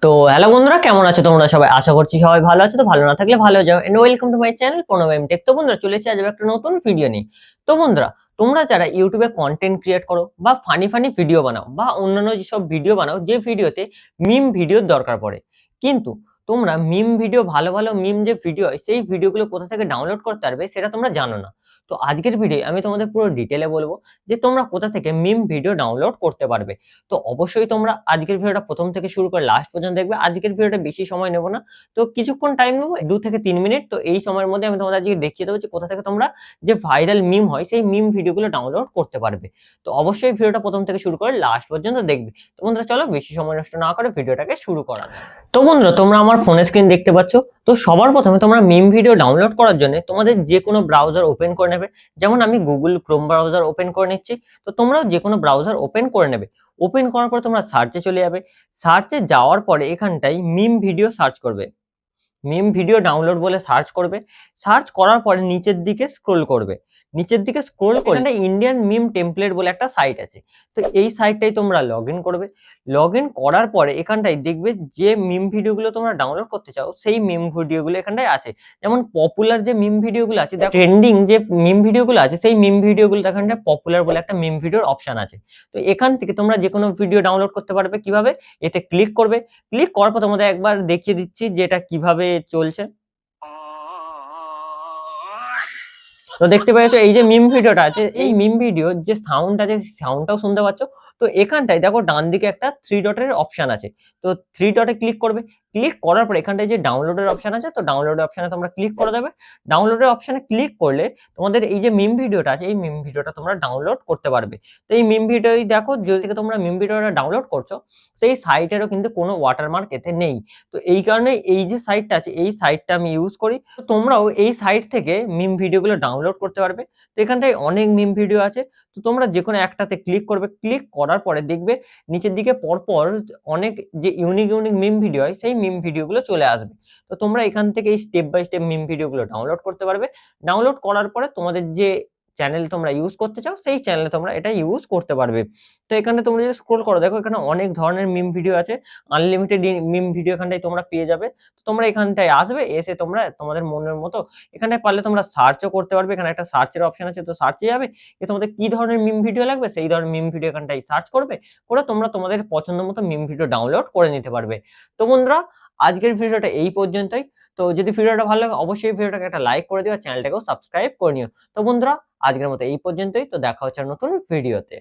তো হ্যালো বন্ধুরা, কেমন আছো তোমরা সবাই? আশা করছি সবাই ভালো আছো। তো ভালো না থাকলে ভালো যাও। And welcome to my channel Pranab M tech. তো বন্ধুরা, চলেছি আজ একটা নতুন ভিডিও নিয়ে। তো বন্ধুরা, তোমরা যারা ইউটিউবে কন্টেন্ট ক্রিয়েট করো বা ফানি ফানি ভিডিও বানাও বা অন্যান্য যেসব ভিডিও বানাও যে ভিডিওতে মিম ভিডিওর দরকার পড়ে, কিন্তু তোমরা মিম ভিডিও, ভালো ভালো মিম যে ভিডিও হয় সেই ভিডিওগুলো কোথা থেকে ডাউনলোড করতে পারবে সেটা তোমরা জানো না। তো আজকের ভিডিও আমি তোমাদের পুরো ডিটেলে বলবো যে তোমরা কোথা থেকে মিম ভিডিও ডাউনলোড করতে পারবে। তো অবশ্যই তোমরা আজকের ভিডিওটা প্রথম থেকে শুরু করে লাস্ট পর্যন্ত দেখবে। আজকের ভিডিওটা বেশি সময় নেব না, তো কিছুক্ষণ টাইম নেবো, 2 থেকে 3 মিনিট। তো এই সময়ের মধ্যে আমি তোমাদের আজকে দেখিয়ে দেবো যে কোথা থেকে তোমরা যে ভাইরাল মিম হয় সেই মিম ভিডিওগুলো ডাউনলোড করতে পারবে। তো অবশ্যই ভিডিওটা প্রথম থেকে শুরু করে লাস্ট পর্যন্ত দেখবে। তো বন্ধুরা, চলো বেশি সময় নষ্ট না করে ভিডিওটাকে শুরু করা যাক। তো বন্ধুরা, তোমরা আমার ফোনের স্ক্রিন দেখতে পাচ্ছ। তো সবার প্রথমে তোমরা মিম ভিডিও ডাউনলোড করার জন্য তোমাদের যে কোনো ব্রাউজার ওপেন করে নেবে। যেমন আমি গুগল ক্রোম ব্রাউজার ওপেন করে নিচ্ছি। তো তোমরাও যে কোনো ব্রাউজার ওপেন করে নেবে। ওপেন করার পর তোমরা সার্চে চলে যাবে। সার্চে যাওয়ার পরে এখানটায় মিম ভিডিও সার্চ করবে। মিম ভিডিও ডাউনলোড বলে সার্চ করবে। সার্চ করার পরে নিচের দিকে স্ক্রোল করবে। নিচের দিকে স্ক্রোল করে এখানটা ইন্ডিয়ান মিম টেমপ্লেট বলে একটা সাইট আছে। তো এই সাইটটাই তোমরা লগ ইন করবে। লগ ইন করার পরে এখানটায় দেখবে যে মিম ভিডিওগুলো তোমরা ডাউনলোড করতে চাও সেই মিম ভিডিওগুলো এখানটায় আছে। যেমন পপুলার যে মিম ভিডিওগুলো আছে, ট্রেন্ডিং যে মিম ভিডিওগুলো আছে সেই মিম ভিডিওগুলো এখানটায় পপুলার বলে একটা মিম ভিডিওর অপশন আছে। তো এখান থেকে তোমরা যে কোনো ভিডিও ডাউনলোড করতে পারবে। কিভাবে? এতে ক্লিক করবে। ক্লিক করার পর তোমাদের একবার দেখিয়ে দিচ্ছি যে এটা কিভাবে চলছে। তো দেখতে পেয়েছো এই যে মিম ভিডিওটা আছে, এই মিম ভিডিওর যে সাউন্ড আছে সাউন্ডটাও শুনতে পাচ্ছ। তো এখানটায় দেখো ডান দিকে একটা 3 ডটের অপশন আছে। তো 3 ডটে ক্লিক করবে। ক্লিক করার পর এখানটায় যে ডাউনলোডের অপশন আছে, তো ডাউনলোডের অপশনে তোমরা ক্লিক করে দেবে। ডাউনলোডের অপশনে ক্লিক করলে তোমাদের এই যে মিম ভিডিওটা আছে এই মিম ভিডিওটা তোমরা ডাউনলোড করতে পারবে। তো এই মিম ভিডিওই দেখো, যদি থেকে তোমরা মিম ভিডিওটা ডাউনলোড করছো সেই সাইটেরও কিন্তু কোনো ওয়াটারমার্ক এতে নেই। তো এই কারণে এই যে সাইটটা আছে এই সাইটটা আমি ইউজ করি। তো তোমরাও এই সাইট থেকে মিম ভিডিওগুলো ডাউনলোড করতে পারবে। তো এখানটায় অনেক মিম ভিডিও আছে। তো তোমরা যেকোনো একটাতে ক্লিক করবে। ক্লিক করার পরে দেখবে নিচের দিকে পরপর অনেক যে ইউনিক ইউনিক মিম ভিডিও হয় সেই মিম ভিডিওগুলো চলে আসবে। তো তোমরা এখান থেকে এই স্টেপ বাই স্টেপ মিম ভিডিওগুলো ডাউনলোড করতে পারবে। ডাউনলোড করার পরে তোমাদের যে চ্যানেল তোমরা ইউজ করতে চাও সেই চ্যানেলে তোমরা এটা ইউজ করতে পারবে। তো এখানে তোমরা যদি স্ক্রল করো দেখো এখানে অনেক ধরনের মিম ভিডিও আছে। আনলিমিটেড মিম ভিডিও এখানটায় তোমরা পেয়ে যাবে। তো তোমরা এখানটায় আসবে, এসে তোমরা তোমাদের মনের মতো এখানে পারলে তোমরা সার্চও করতে পারবে। এখানে একটা সার্চের অপশন আছে, তো সার্চে যাবে। তোমাদের কি ধরনের মিম ভিডিও লাগবে সেই ধরনের মিম ভিডিও এখানটায় সার্চ করবে। করে তোমরা তোমাদের পছন্দ মতো মিম ভিডিও ডাউনলোড করে নিতে পারবে। তো বন্ধুরা, আজকের ভিডিওটা এই পর্যন্তই। তো যদি ভিডিওটা ভালো লাগে অবশ্যই ভিডিওটাকে একটা লাইক করে দিও, চ্যানেলটাকেও সাবস্ক্রাইব করে নিও। তো বন্ধুরা, আজকের মতো এই পর্যন্তই। তো দেখা হচ্ছে নতুন ভিডিওতে।